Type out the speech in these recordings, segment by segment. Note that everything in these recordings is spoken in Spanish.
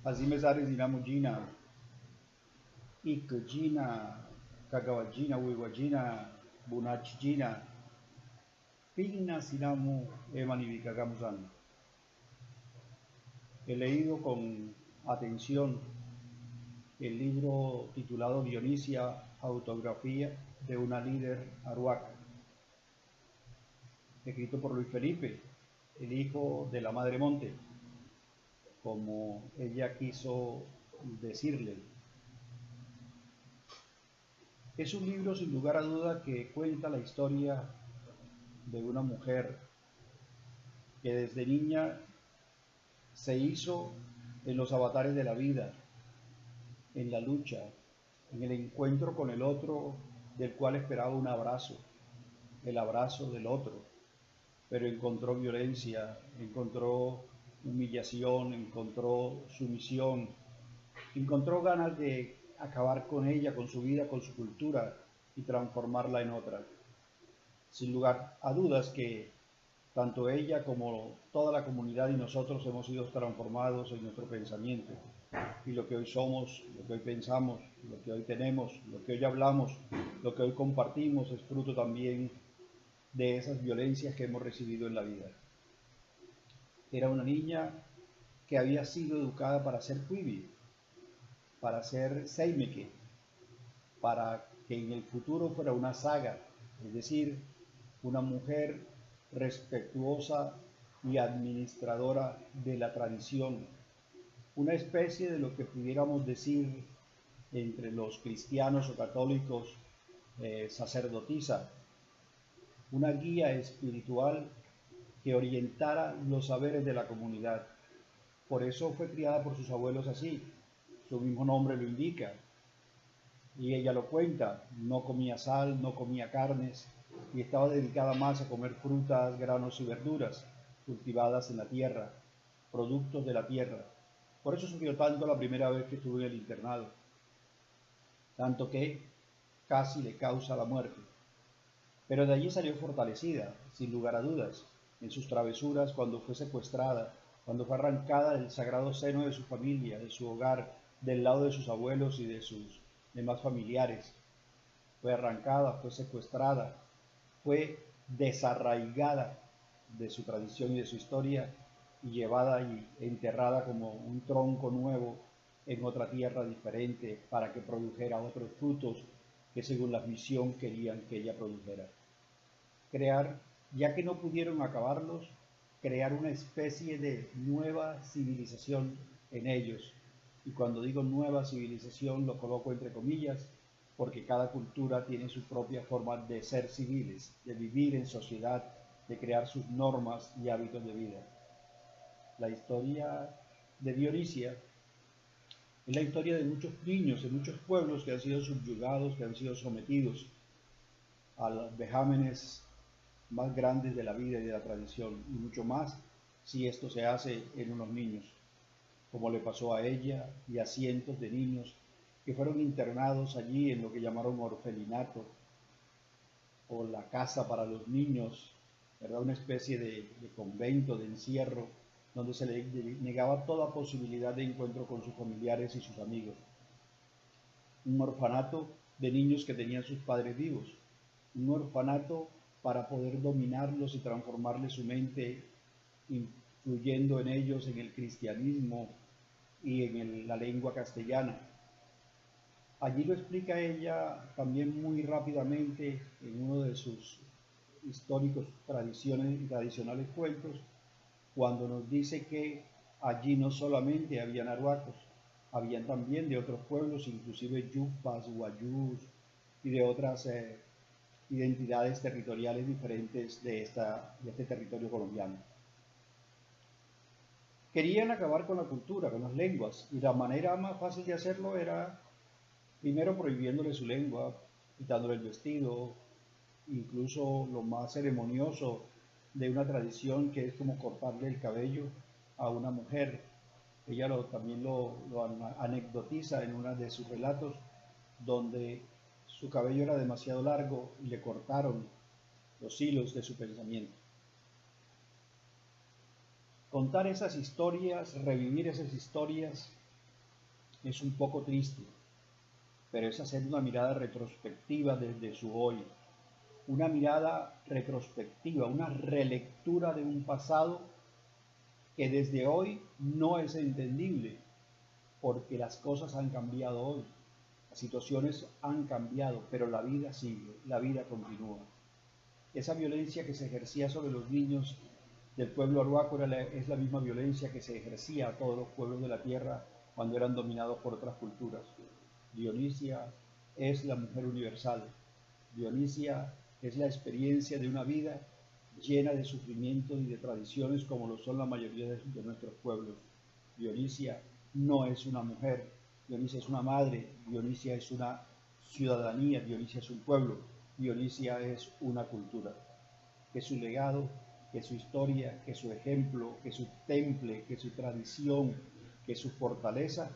Hazime Sare Zinamujina, Ikjina, Kagawajina, Wiwajina, Bunachjina, Pigna Sinamu, Emani Kagamusan. He leído con atención el libro titulado Dionisia, autografía de una líder aruaca, escrito por Luis Felipe, el hijo de la Madre Monte, como ella quiso decirle. Es un libro sin lugar a duda que cuenta la historia de una mujer que desde niña se hizo en los avatares de la vida, en la lucha, en el encuentro con el otro, del cual esperaba un abrazo, el abrazo del otro, pero encontró violencia, encontró humillación, encontró sumisión, encontró ganas de acabar con ella, con su vida, con su cultura y transformarla en otra. Sin lugar a dudas que tanto ella como toda la comunidad y nosotros hemos sido transformados en nuestro pensamiento. Y lo que hoy somos, lo que hoy pensamos, lo que hoy tenemos, lo que hoy hablamos, lo que hoy compartimos es fruto también de esas violencias que hemos recibido en la vida. Era una niña que había sido educada para ser Quibi, para ser Seimeke, para que en el futuro fuera una saga, es decir, una mujer respetuosa y administradora de la tradición, una especie de lo que pudiéramos decir entre los cristianos o católicos, sacerdotisa, una guía espiritual que orientara los saberes de la comunidad. Por eso fue criada por sus abuelos así, su mismo nombre lo indica, y ella lo cuenta, no comía sal, no comía carnes, y estaba dedicada más a comer frutas, granos y verduras cultivadas en la tierra, productos de la tierra. Por eso sufrió tanto la primera vez que estuvo en el internado, tanto que casi le causa la muerte. Pero de allí salió fortalecida, sin lugar a dudas, en sus travesuras cuando fue secuestrada, cuando fue arrancada del sagrado seno de su familia, de su hogar, del lado de sus abuelos y de sus demás familiares. Fue arrancada, fue secuestrada, fue desarraigada de su tradición y de su historia y llevada y enterrada como un tronco nuevo en otra tierra diferente para que produjera otros frutos que según la misión querían que ella produjera. Crear, ya que no pudieron acabarlos, crear una especie de nueva civilización en ellos. Y cuando digo nueva civilización lo coloco entre comillas, porque cada cultura tiene su propia forma de ser civiles, de vivir en sociedad, de crear sus normas y hábitos de vida. La historia de Dionisia es la historia de muchos niños, de muchos pueblos que han sido subyugados, que han sido sometidos a los vejámenes más grandes de la vida y de la tradición, y mucho más si esto se hace en unos niños, como le pasó a ella y a cientos de niños que fueron internados allí en lo que llamaron orfelinato o la casa para los niños, ¿verdad? Una especie de convento, de encierro, donde se le negaba toda posibilidad de encuentro con sus familiares y sus amigos. Un orfanato de niños que tenían sus padres vivos, un orfanato para poder dominarlos y transformarles su mente, influyendo en ellos en el cristianismo y en la lengua castellana. Allí lo explica ella también muy rápidamente en uno de sus históricos tradicionales cuentos, cuando nos dice que allí no solamente habían arhuacos, habían también de otros pueblos, inclusive yufas, guayús y de otras identidades territoriales diferentes de este territorio colombiano. Querían acabar con la cultura, con las lenguas, y la manera más fácil de hacerlo era primero prohibiéndole su lengua, quitándole el vestido, incluso lo más ceremonioso de una tradición que es como cortarle el cabello a una mujer. Ella también lo anecdotiza en uno de sus relatos, donde su cabello era demasiado largo y le cortaron los hilos de su pensamiento. Contar esas historias, revivir esas historias, es un poco triste, pero es hacer una mirada retrospectiva desde su hoy, una mirada retrospectiva, una relectura de un pasado que desde hoy no es entendible, porque las cosas han cambiado hoy, las situaciones han cambiado, pero la vida sigue, la vida continúa. Esa violencia que se ejercía sobre los niños del pueblo arhuaco es la misma violencia que se ejercía a todos los pueblos de la tierra cuando eran dominados por otras culturas. Dionisia es la mujer universal. Dionisia es la experiencia de una vida llena de sufrimientos y de tradiciones como lo son la mayoría de nuestros pueblos. Dionisia no es una mujer, Dionisia es una madre, Dionisia es una ciudadanía, Dionisia es un pueblo, Dionisia es una cultura. Que su legado, que su historia, que su ejemplo, que su temple, que su tradición, que su fortaleza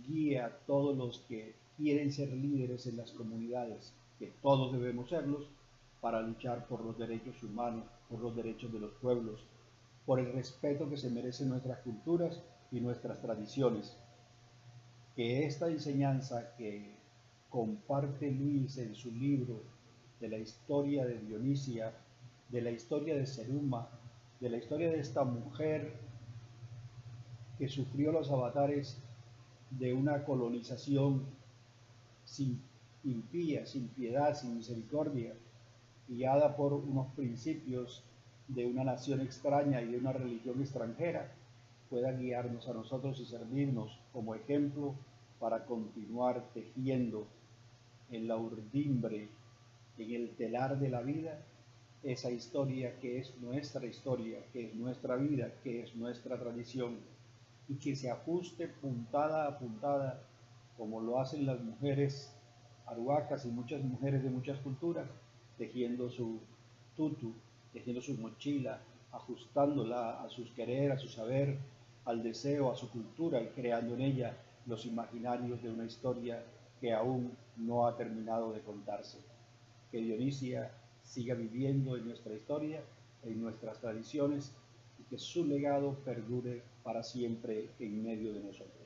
guíe a todos los que quieren ser líderes en las comunidades, que todos debemos serlos, para luchar por los derechos humanos, por los derechos de los pueblos, por el respeto que se merecen nuestras culturas y nuestras tradiciones. Que esta enseñanza que comparte Luis en su libro de la historia de Dionisia, de la historia de Seruma, de la historia de esta mujer que sufrió los avatares de una colonización sin impía, sin piedad, sin misericordia, guiada por unos principios de una nación extraña y de una religión extranjera, pueda guiarnos a nosotros y servirnos como ejemplo para continuar tejiendo en la urdimbre, en el telar de la vida, esa historia que es nuestra historia, que es nuestra vida, que es nuestra tradición, y que se ajuste puntada a puntada, como lo hacen las mujeres arhuacas y muchas mujeres de muchas culturas, tejiendo su tutu, tejiendo su mochila, ajustándola a sus querer, a su saber, al deseo, a su cultura y creando en ella los imaginarios de una historia que aún no ha terminado de contarse. Que Dionisia siga viviendo en nuestra historia, en nuestras tradiciones y que su legado perdure para siempre en medio de nosotros.